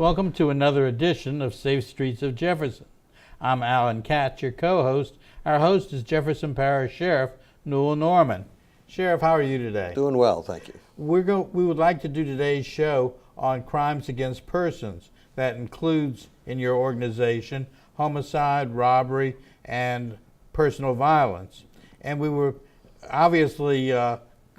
Welcome to another edition of Safe Streets of Jefferson. I'm Alan Katz, your co-host. Our host is Jefferson Parish Sheriff Newell Norman. Sheriff, how are you today? Doing well, thank you. We would like to do today's show on crimes against persons. That includes, in your organization, homicide, robbery, and personal violence. And we were obviously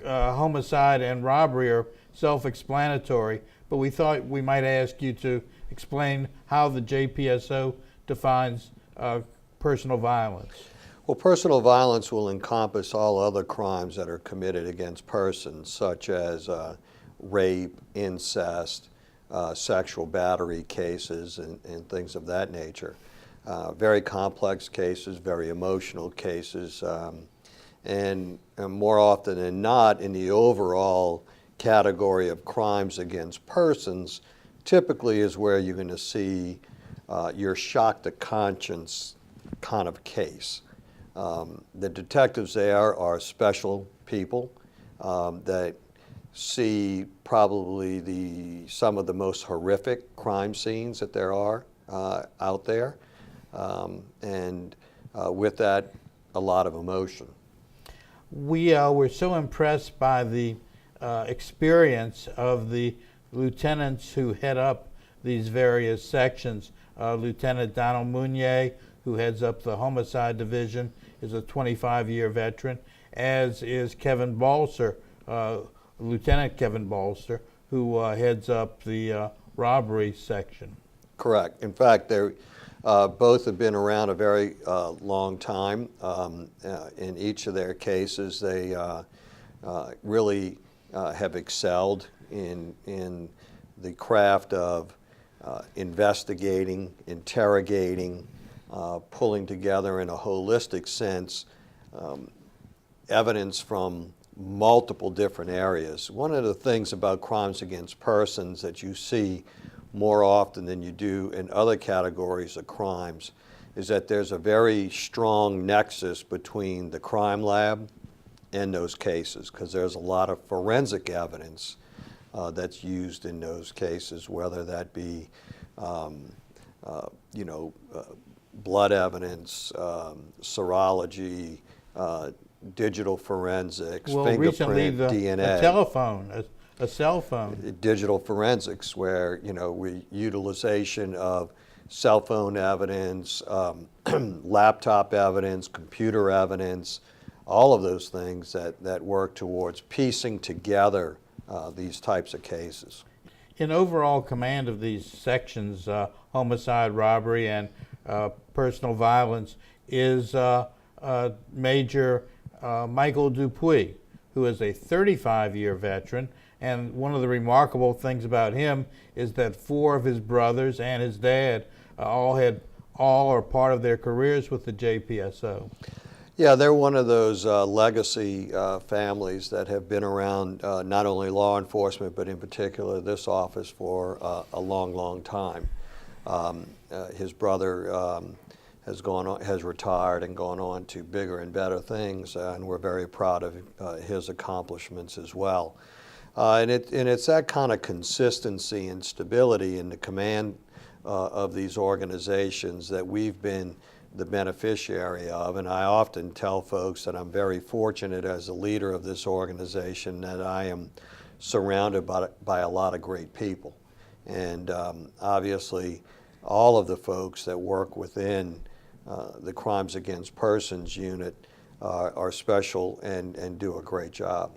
homicide and robbery are self-explanatory, but we thought we might ask you to explain how the JPSO defines personal violence. Well, personal violence will encompass all other crimes that are committed against persons, such as rape, incest, sexual battery cases, and things of that nature. Very complex cases, very emotional cases, and more often than not, in the overall category of crimes against persons, typically is where you're going to see your shock to conscience kind of case. The detectives there are special people that see probably some of the most horrific crime scenes that there are out there, and with that, a lot of emotion. We were so impressed by the experience of the lieutenants who head up these various sections. Lieutenant Donald Munier, who heads up the homicide division, is a 25-year veteran, as is Kevin Balser, Lieutenant Kevin Balser, who heads up the robbery section. Correct. In fact, they both have been around a very long time. In each of their cases, they really have excelled in the craft of investigating, interrogating, pulling together in a holistic sense evidence from multiple different areas. One of the things about crimes against persons that you see more often than you do in other categories of crimes is that there's a very strong nexus between the crime lab and those cases, because there's a lot of forensic evidence that's used in those cases, whether that be blood evidence, serology, digital forensics, fingerprint, DNA. A cell phone. Digital forensics, where utilization of cell phone evidence, laptop evidence, computer evidence, all of those things that work towards piecing together these types of cases. In overall command of these sections, homicide, robbery, and personal violence, is Major Michael Dupuy, who is a 35-year veteran. And one of the remarkable things about him is that 4 of his brothers and his dad all are part of their careers with the JPSO. Yeah, they're one of those legacy families that have been around not only law enforcement, but in particular this office for a long, long time. His brother has retired and gone on to bigger and better things, and we're very proud of his accomplishments as well. And it's that kind of consistency and stability in the command of these organizations that we've been the beneficiary of. And I often tell folks that I'm very fortunate as a leader of this organization that I am surrounded by a lot of great people. And obviously, all of the folks that work within the Crimes Against Persons unit are special and do a great job.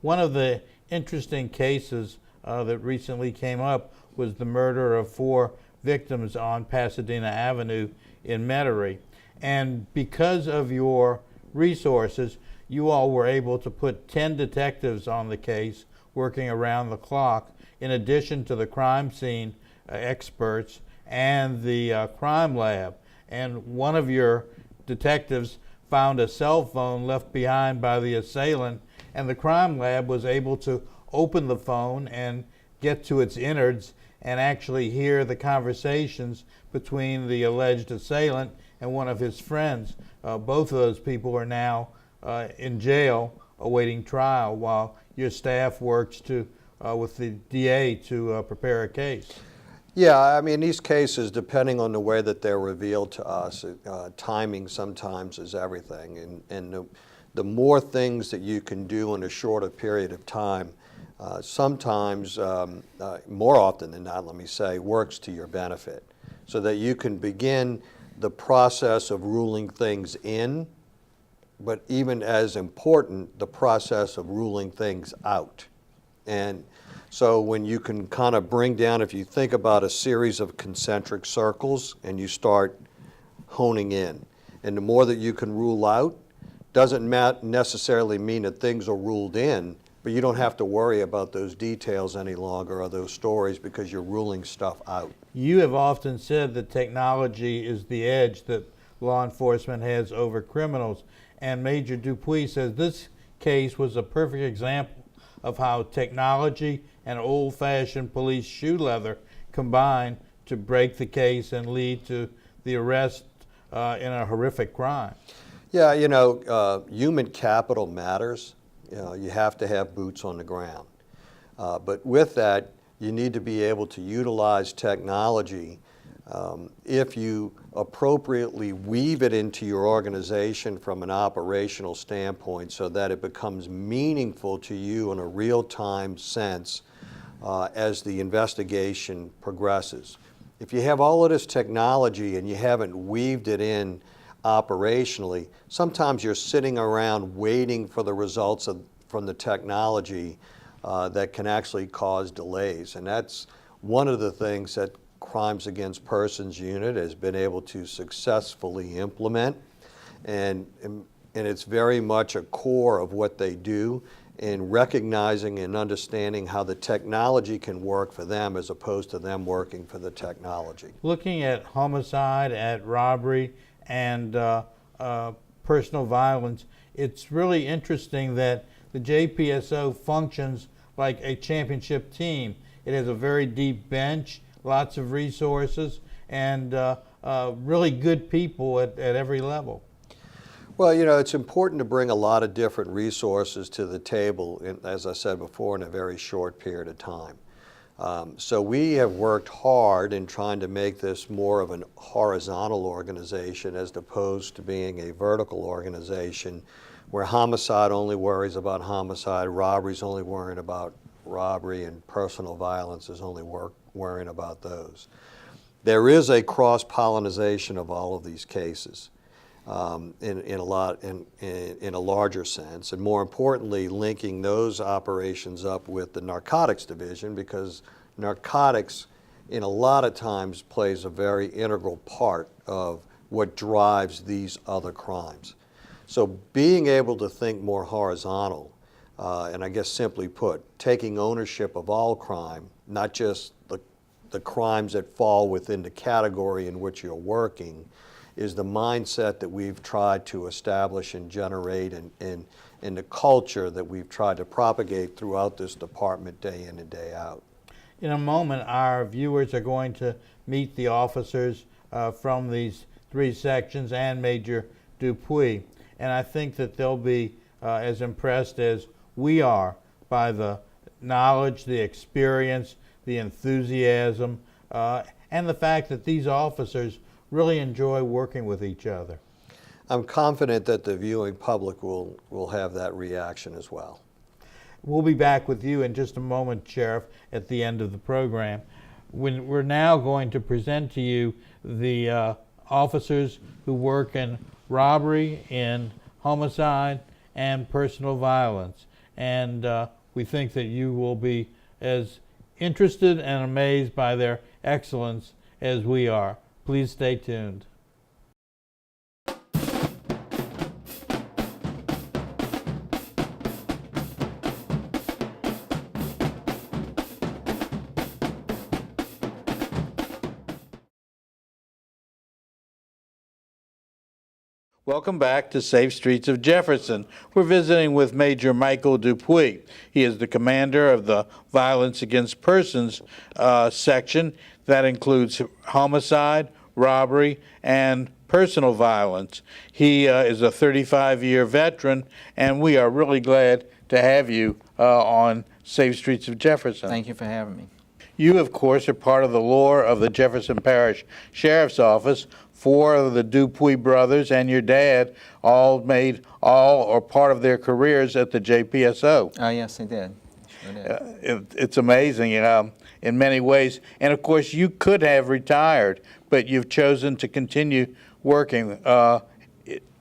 One of the interesting cases that recently came up was the murder of 4 victims on Pasadena Avenue in Metairie. And because of your resources, you all were able to put 10 detectives on the case working around the clock, in addition to the crime scene experts and the crime lab. And one of your detectives found a cell phone left behind by the assailant, and the crime lab was able to open the phone and get to its innards and actually hear the conversations between the alleged assailant and one of his friends. Both of those people are now in jail awaiting trial, while your staff works with the DA to prepare a case. Yeah, I mean, these cases, depending on the way that they're revealed to us, timing sometimes is everything. And the more things that you can do in a shorter period of time, sometimes, more often than not, let me say, works to your benefit. So that you can begin the process of ruling things in, but even as important, the process of ruling things out. And so when you can kind of bring down, if you think about a series of concentric circles and you start honing in, and the more that you can rule out, doesn't necessarily mean that things are ruled in, but you don't have to worry about those details any longer or those stories because you're ruling stuff out. You have often said that technology is the edge that law enforcement has over criminals, and Major Dupuy says this case was a perfect example of how technology and old-fashioned police shoe leather combine to break the case and lead to the arrest in a horrific crime. Yeah, you know, human capital matters. You know, you have to have boots on the ground. But with that, you need to be able to utilize technology if you appropriately weave it into your organization from an operational standpoint so that it becomes meaningful to you in a real-time sense as the investigation progresses. If you have all of this technology and you haven't weaved it in operationally, sometimes you're sitting around waiting for the results from the technology that can actually cause delays. And that's one of the things that Crimes Against Persons Unit has been able to successfully implement. And it's very much a core of what they do in recognizing and understanding how the technology can work for them as opposed to them working for the technology. Looking at homicide, at robbery, and personal violence, it's really interesting that the JPSO functions like a championship team. It has a very deep bench, lots of resources, and really good people at every level. Well, you know, it's important to bring a lot of different resources to the table, as I said before, in a very short period of time. So we have worked hard in trying to make this more of a horizontal organization as opposed to being a vertical organization where homicide only worries about homicide, robbery's only worrying about robbery, and personal violence is only worrying about those. There is a cross-pollination of all of these cases. In a larger sense, and more importantly, linking those operations up with the narcotics division, because narcotics, in a lot of times, plays a very integral part of what drives these other crimes. So being able to think more horizontal, and I guess simply put, taking ownership of all crime, not just the crimes that fall within the category in which you're working, is the mindset that we've tried to establish and generate and the culture that we've tried to propagate throughout this department day in and day out. In a moment, our viewers are going to meet the officers from these three sections and Major Dupuy, and I think that they'll be as impressed as we are by the knowledge, the experience, the enthusiasm, and the fact that these officers really enjoy working with each other. I'm confident that the viewing public will have that reaction as well. We'll be back with you in just a moment, Sheriff, at the end of the program. We're now going to present to you the officers who work in robbery, in homicide, and personal violence. And we think that you will be as interested and amazed by their excellence as we are. Please stay tuned. Welcome back to Safe Streets of Jefferson. We're visiting with Major Michael Dupuy. He is the commander of the Violence Against Persons section. That includes homicide, robbery, and personal violence. He is a 35-year veteran, and we are really glad to have you on Safe Streets of Jefferson. Thank you for having me. You, of course, are part of the lore of the Jefferson Parish Sheriff's Office. Four of the Dupuy brothers and your dad all made all or part of their careers at the JPSO. Yes, they did. Sure did. It's amazing in many ways. And of course, you could have retired, but you've chosen to continue working.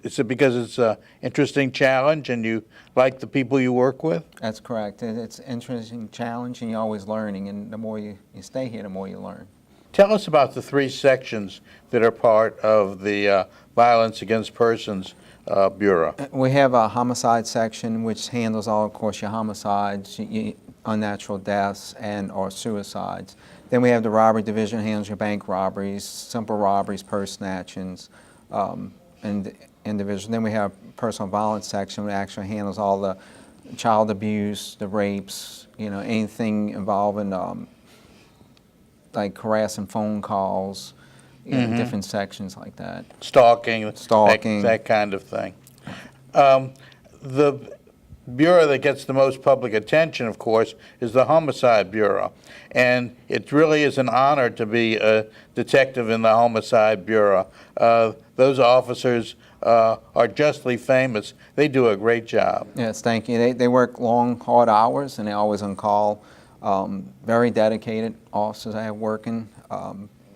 Is it because it's an interesting challenge and you like the people you work with? That's correct. It's an interesting challenge, and you're always learning. And the more you stay here, the more you learn. Tell us about the three sections that are part of the Violence Against Persons Bureau. We have a homicide section, which handles all, of course, your homicides, unnatural deaths, and or suicides. Then we have the robbery division, handles your bank robberies, simple robberies, purse snatchings, and individual. Then we have personal violence section, which actually handles all the child abuse, the rapes, anything involving like harassing phone calls, different sections like that. Stalking, Stalking. that kind of thing. The bureau that gets the most public attention, of course, is the Homicide Bureau. And it really is an honor to be a detective in the Homicide Bureau. Those officers are justly famous. They do a great job. Yes, thank you. They work long, hard hours, and they're always on call. Very dedicated officers I have working.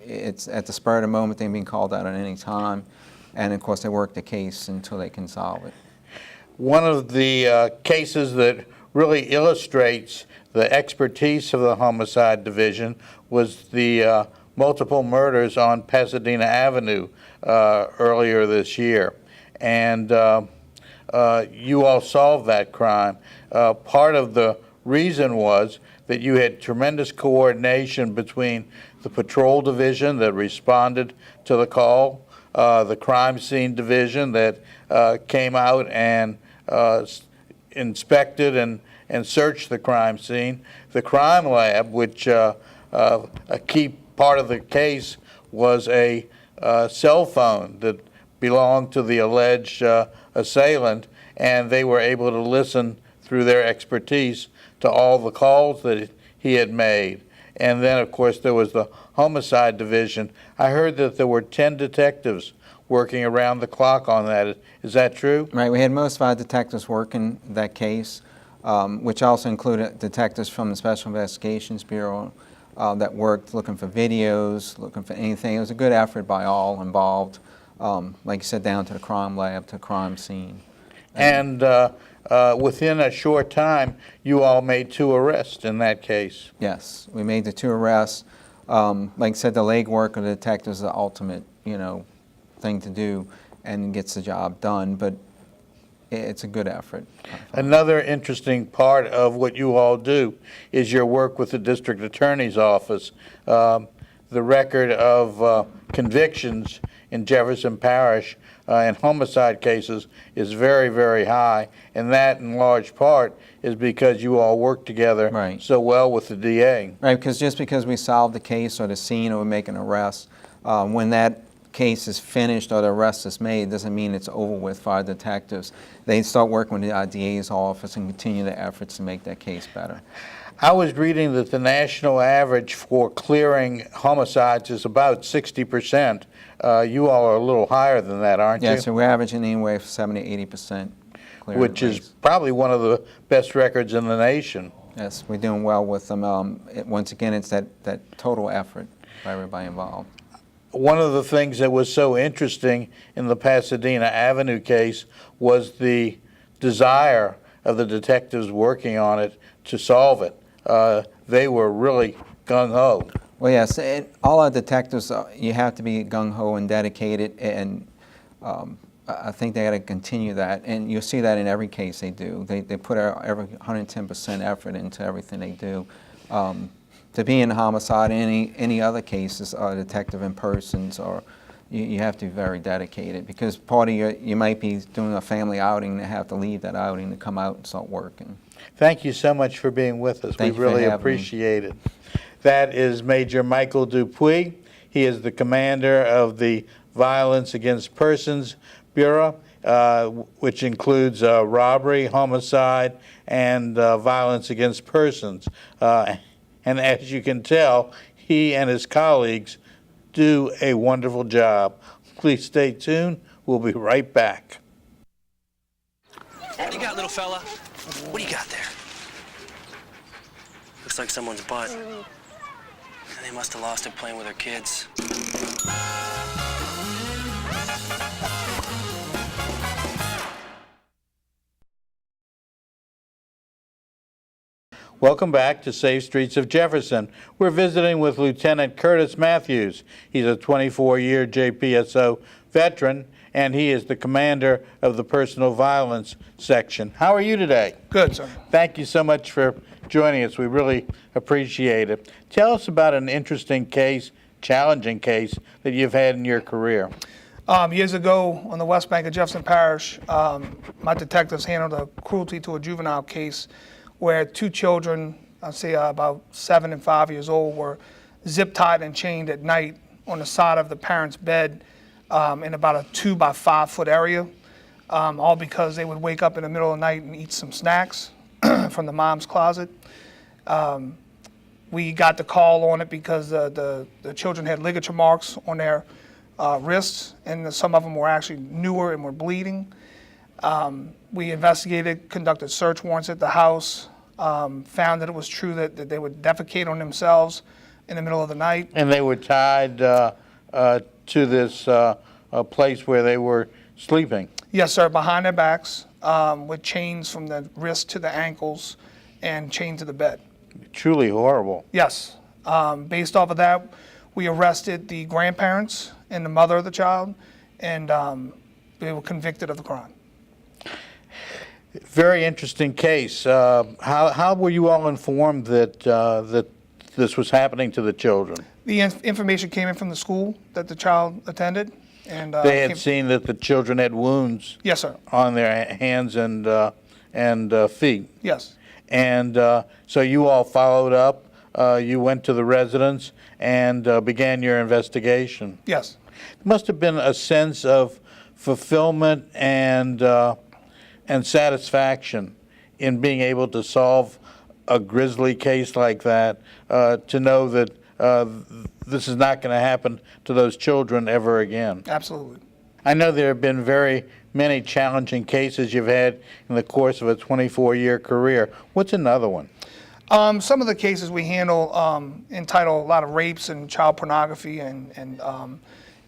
It's at the spur of the moment they're being called out at any time. And of course, they work the case until they can solve it. One of the cases that really illustrates the expertise of the Homicide Division was the multiple murders on Pasadena Avenue earlier this year. And you all solved that crime. Part of the reason was that you had tremendous coordination between the patrol division that responded to the call, the crime scene division that came out and inspected and searched the crime scene, the crime lab, which a key part of the case was a cell phone that belonged to the alleged assailant, and they were able to listen through their expertise to all the calls that he had made. And then, of course, there was the Homicide Division. I heard that there were 10 detectives working around the clock on that. Is that true? Right. We had most of our detectives working that case, which also included detectives from the Special Investigations Bureau that worked looking for videos, looking for anything. It was a good effort by all involved, like you said, down to the crime lab, to the crime scene. And within a short time, you all made 2 arrests in that case. Yes, we made the 2 arrests. Like I said, the legwork of the detectives is the ultimate, thing to do, and gets the job done. But it's a good effort. Another interesting part of what you all do is your work with the district attorney's office. The record of convictions in Jefferson Parish in homicide cases is very, very high, and that in large part is because you all work together so well with the DA. Right, because just because we solve the case or the scene or we make an arrest, when that case is finished or the arrest is made, doesn't mean it's over with for our detectives. They start working with the DA's office and continue the efforts to make that case better. I was reading that the national average for clearing homicides is about 60%. You all are a little higher than that, aren't you? Yeah, so we're averaging anywhere from 70 to 80% clearance. Which is probably one of the best records in the nation. Yes, we're doing well with them. Once again, it's that total effort by everybody involved. One of the things that was so interesting in the Pasadena Avenue case was the desire of the detectives working on it to solve it. They were really gung-ho. Well, yes, all our detectives, you have to be gung-ho and dedicated, and I think they got to continue that, and you'll see that in every case they do. They put every 110% effort into everything they do. To be in homicide, any other cases, detective in persons, or you have to be very dedicated, because part of you might be doing a family outing and have to leave that outing to come out and start working. Thank you so much for being with us. We really appreciate it. That is Major Michael Dupuy. He is the commander of the Violence Against Persons Bureau, which includes robbery, homicide, and violence against persons. And as you can tell, he and his colleagues do a wonderful job. Please stay tuned. We'll be right back. What do you got, little fella? What do you got there? Looks like someone's butt. They must have lost it playing with their kids. Welcome back to Safe Streets of Jefferson. We're visiting with Lieutenant Curtis Matthews. He's a 24-year JPSO veteran, and he is the commander of the Personal Violence Section. How are you today? Good, sir. Thank you so much for joining us. We really appreciate it. Tell us about an interesting case, challenging case, that you've had in your career. Years ago on the West Bank of Jefferson Parish, my detectives handled a cruelty to a juvenile case where two children, I'd say about 7 and 5 years old, were zip-tied and chained at night on the side of the parents' bed in about a 2 by 5 foot area, all because they would wake up in the middle of the night and eat some snacks from the mom's closet. We got the call on it because the children had ligature marks on their wrists, and some of them were actually newer and were bleeding. We investigated, conducted search warrants at the house, found that it was true that they would defecate on themselves in the middle of the night. And they were tied to this place where they were sleeping. Yes, sir, behind their backs, with chains from the wrist to the ankles and chained to the bed. Truly horrible. Yes. Based off of that, we arrested the grandparents and the mother of the child, and they were convicted of the crime. Very interesting case. How were you all informed that that this was happening to the children? The information came in from the school that the child attended, and They had seen that the children had wounds Yes, sir. on their hands and feet. Yes. And so you all followed up. You went to the residence and began your investigation. Yes. There must have been a sense of fulfillment and satisfaction in being able to solve a grisly case like that, to know that this is not going to happen to those children ever again. Absolutely. I know there have been very many challenging cases you've had in the course of a 24-year career. What's another one? Some of the cases we handle entitle a lot of rapes and child pornography and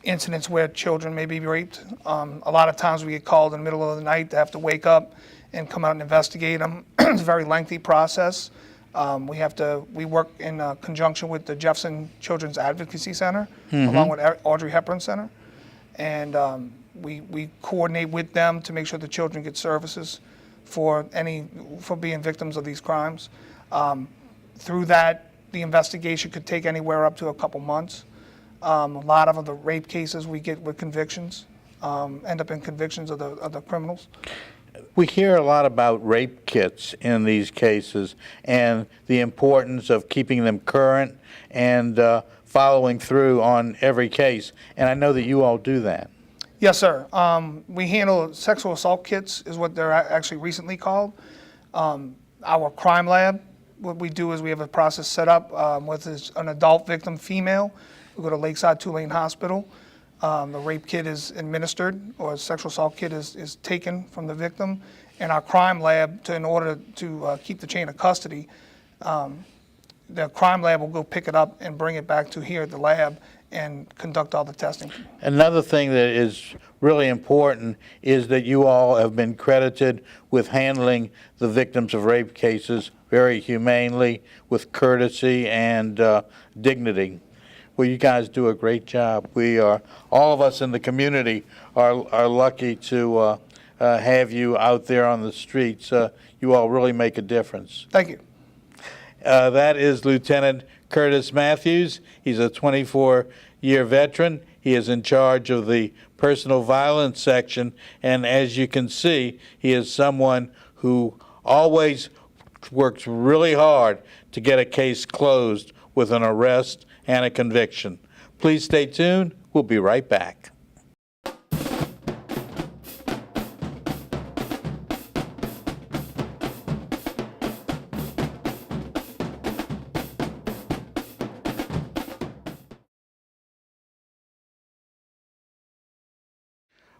incidents where children may be raped. A lot of times we get called in the middle of the night to have to wake up and come out and investigate them. It's a very lengthy process. We work in conjunction with the Jefferson Children's Advocacy Center, along with Audrey Hepburn Center, and we coordinate with them to make sure the children get services for being victims of these crimes. Through that, the investigation could take anywhere up to a couple months. A lot of the rape cases we get with convictions end up in convictions of the criminals. We hear a lot about rape kits in these cases and the importance of keeping them current and following through on every case. And I know that you all do that. Yes, sir. We handle sexual assault kits, is what they're actually recently called. Our crime lab, what we do is we have a process set up with an adult victim female. We go to Lakeside Tulane Hospital. The rape kit is administered, or a sexual assault kit is taken from the victim. And our crime lab, in order to keep the chain of custody, the crime lab will go pick it up and bring it back to here at the lab and conduct all the testing. Another thing that is really important is that you all have been credited with handling the victims of rape cases very humanely, with courtesy and dignity. Well, you guys do a great job. All of us in the community are lucky to have you out there on the streets. You all really make a difference. Thank you. That is Lieutenant Curtis Matthews. He's a 24-year veteran. He is in charge of the Personal Violence Section, and as you can see, he is someone who always works really hard to get a case closed with an arrest and a conviction. Please stay tuned. We'll be right back.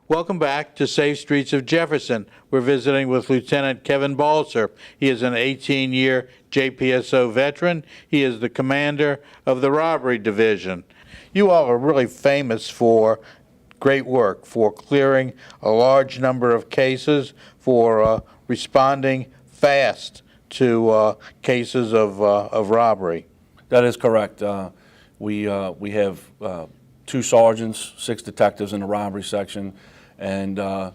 Welcome back to Safe Streets of Jefferson. We're visiting with Lieutenant Kevin Balser. He is an 18-year JPSO veteran. He is the commander of the Robbery Division. You all are really famous for great work, for clearing a large number of cases, for responding fast to cases of robbery. That is correct. We have 2 sergeants, 6 detectives in the robbery section, and a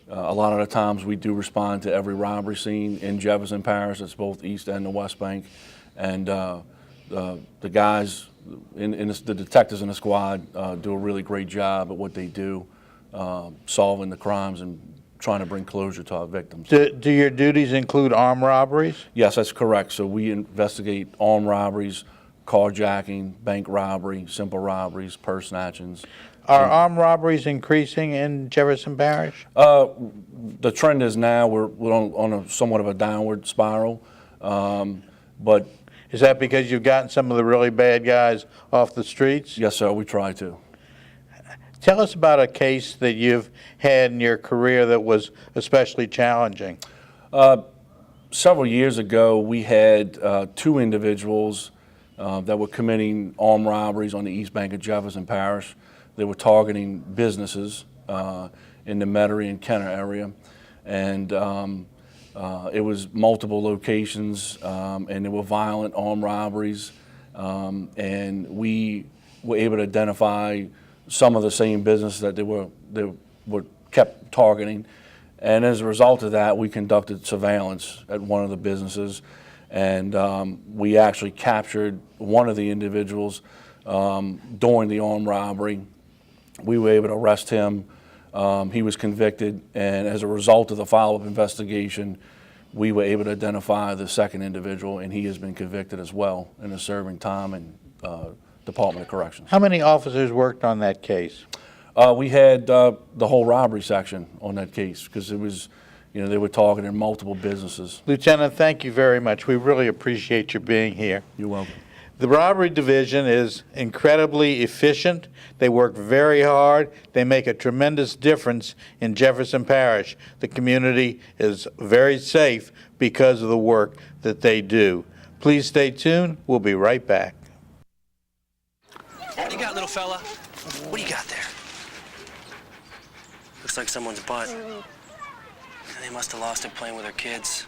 lot of the times we do respond to every robbery scene in Jefferson Parish. It's both East and the West Bank, and the guys, the detectives in the squad do a really great job at what they do, solving the crimes and trying to bring closure to our victims. Do your duties include armed robberies? Yes, that's correct. So we investigate armed robberies, carjacking, bank robbery, simple robberies, purse snatchings. Are armed robberies increasing in Jefferson Parish? The trend is now we're on a somewhat of a downward spiral, but Is that because you've gotten some of the really bad guys off the streets? yes, sir, we try to. Tell us about a case that you've had in your career that was especially challenging. Several years ago, we had 2 individuals that were committing armed robberies on the East Bank of Jefferson Parish. They were targeting businesses in the Metairie and Kenner area, and it was multiple locations, and there were violent armed robberies, and we were able to identify some of the same businesses that they were kept targeting, and as a result of that, we conducted surveillance at one of the businesses, and we actually captured one of the individuals during the armed robbery. We were able to arrest him. He was convicted, and as a result of the follow-up investigation, we were able to identify the second individual, and he has been convicted as well and is serving time in Department of Corrections. How many officers worked on that case? We had the whole robbery section on that case because it was, they were targeting multiple businesses. Lieutenant, thank you very much. We really appreciate you being here. You're welcome. The Robbery Division is incredibly efficient. They work very hard. They make a tremendous difference in Jefferson Parish. The community is very safe because of the work that they do. Please stay tuned. We'll be right back. What do you got, little fella? What do you got there? Looks like someone's butt. They must have lost it playing with their kids.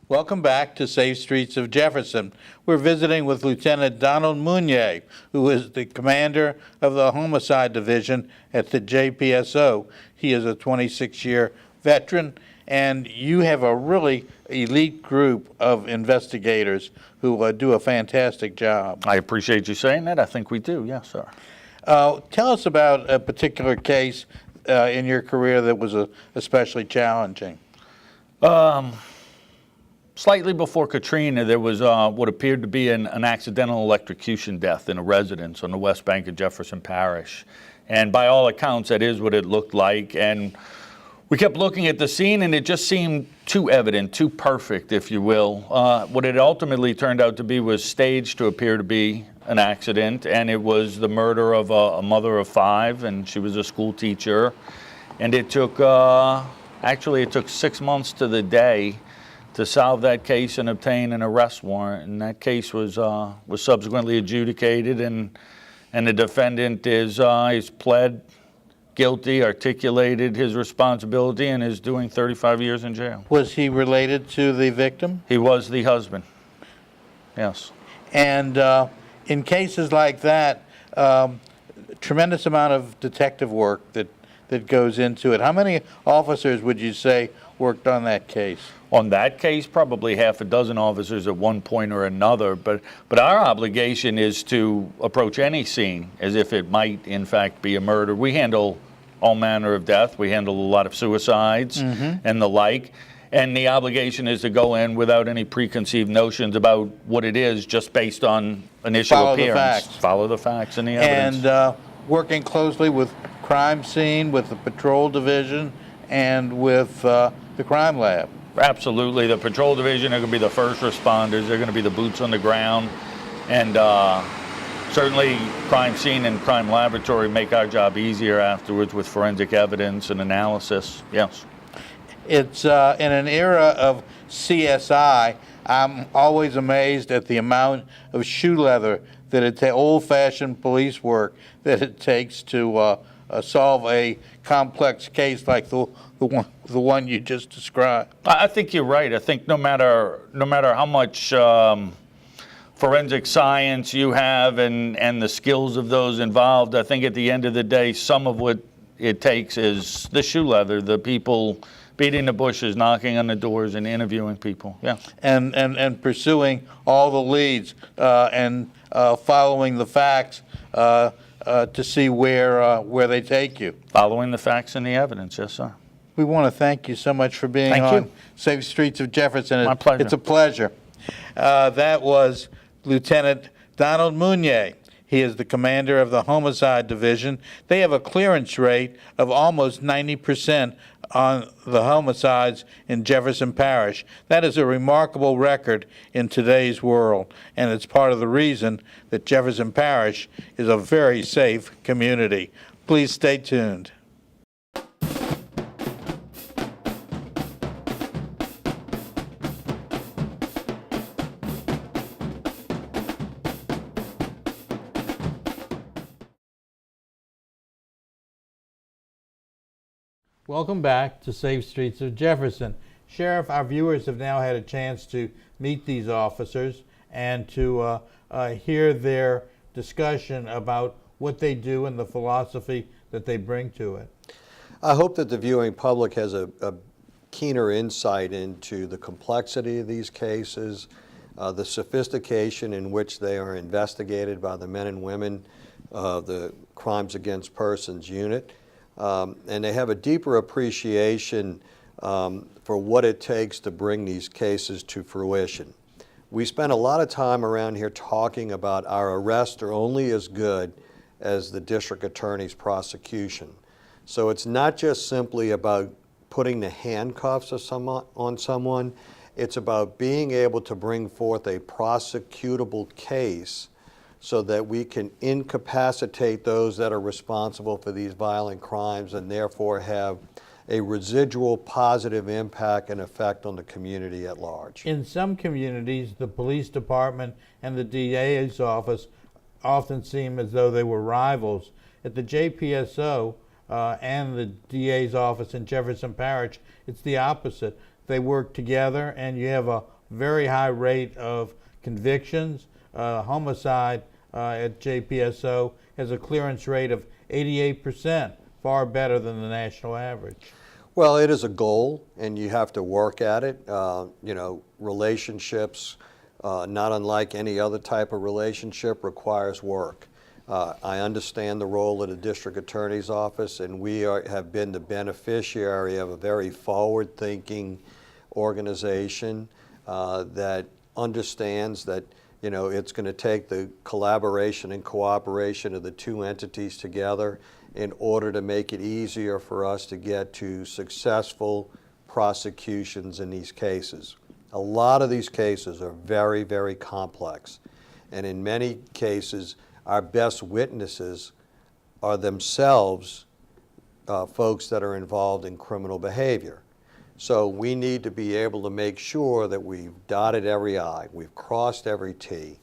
Welcome back to Safe Streets of Jefferson. We're visiting with Lieutenant Donald Munier, who is the commander of the Homicide Division at the JPSO. He is a 26-year veteran, and you have a really elite group of investigators who do a fantastic job. I appreciate you saying that. I think we do, yes, sir. Tell us about a particular case in your career that was especially challenging. Slightly before Katrina, there was what appeared to be an accidental electrocution death in a residence on the West Bank of Jefferson Parish. And by all accounts, that is what it looked like. And we kept looking at the scene, and it just seemed too evident, too perfect, if you will. What it ultimately turned out to be was staged to appear to be an accident, and it was the murder of a mother of 5, and she was a school teacher. And it took, actually, it took 6 months to the day to solve that case and obtain an arrest warrant. And that case was subsequently adjudicated, and the defendant is he's pled guilty, articulated his responsibility, and is doing 35 years in jail. Was he related to the victim? He was the husband. Yes. And in cases like that, tremendous amount of detective work that goes into it. How many officers would you say worked on that case? On that case, probably half a dozen officers at one point or another, but our obligation is to approach any scene as if it might, in fact, be a murder. We handle all manner of death. We handle a lot of suicides and the like, and the obligation is to go in without any preconceived notions about what it is, just based on initial Follow the appearance. facts. Follow the facts and the evidence. And working closely with crime scene, with the patrol division, and with the crime lab. Absolutely. The patrol division are going to be the first responders. They're going to be the boots on the ground. And certainly crime scene and crime laboratory make our job easier afterwards with forensic evidence and analysis. Yes. It's in an era of CSI, I'm always amazed at the amount of shoe leather that old-fashioned police work that it takes to solve a complex case like the one you just described. I think you're right. I think no matter how much forensic science you have and the skills of those involved, I think at the end of the day, some of what it takes is the shoe leather, the people beating the bushes, knocking on the doors, and interviewing people. Yeah. And pursuing all the leads and following the facts to see where they take you. Following the facts and the evidence, yes, sir. We want to thank you so much for being Thank on you. Safe Streets of Jefferson. My pleasure. It's a pleasure. That was Lieutenant Donald Munier. He is the commander of the Homicide Division. They have a clearance rate of almost 90% on the homicides in Jefferson Parish. That is a remarkable record in today's world, and it's part of the reason that Jefferson Parish is a very safe community. Please stay tuned. Welcome back to Safe Streets of Jefferson. Sheriff, our viewers have now had a chance to meet these officers and to hear their discussion about what they do and the philosophy that they bring to it. I hope that the viewing public has a keener insight into the complexity of these cases, the sophistication in which they are investigated by the men and women of the Crimes Against Persons unit. And they have a deeper appreciation for what it takes to bring these cases to fruition. We spend a lot of time around here talking about our arrests are only as good as the district attorney's prosecution. So it's not just simply about putting the handcuffs on someone, it's about being able to bring forth a prosecutable case so that we can incapacitate those that are responsible for these violent crimes and therefore have a residual positive impact and effect on the community at large. In some communities, the police department and the DA's office often seem as though they were rivals. At the JPSO and the DA's office in Jefferson Parish, it's the opposite. They work together and you have a very high rate of convictions. Homicide at JPSO has a clearance rate of 88%, far better than the national average. Well, it is a goal, and you have to work at it. Relationships, not unlike any other type of relationship, requires work. I understand the role of the district attorney's office, and we have been the beneficiary of a very forward-thinking organization that understands that it's going to take the collaboration and cooperation of the two entities together in order to make it easier for us to get to successful prosecutions in these cases. A lot of these cases are very, very complex, and in many cases, our best witnesses are themselves folks that are involved in criminal behavior. So we need to be able to make sure that we've dotted every I, we've crossed every T,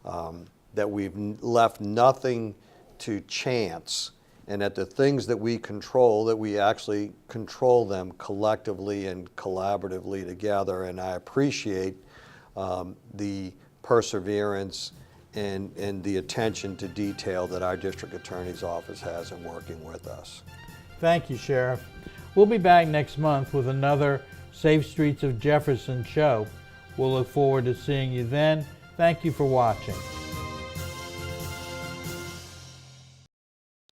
that we've left nothing to chance, and that the things that we control, that we actually control them collectively and collaboratively together. And I appreciate the perseverance and the attention to detail that our district attorney's office has in working with us. Thank you, Sheriff. We'll be back next month with another Safe Streets of Jefferson show. We'll look forward to seeing you then. Thank you for watching.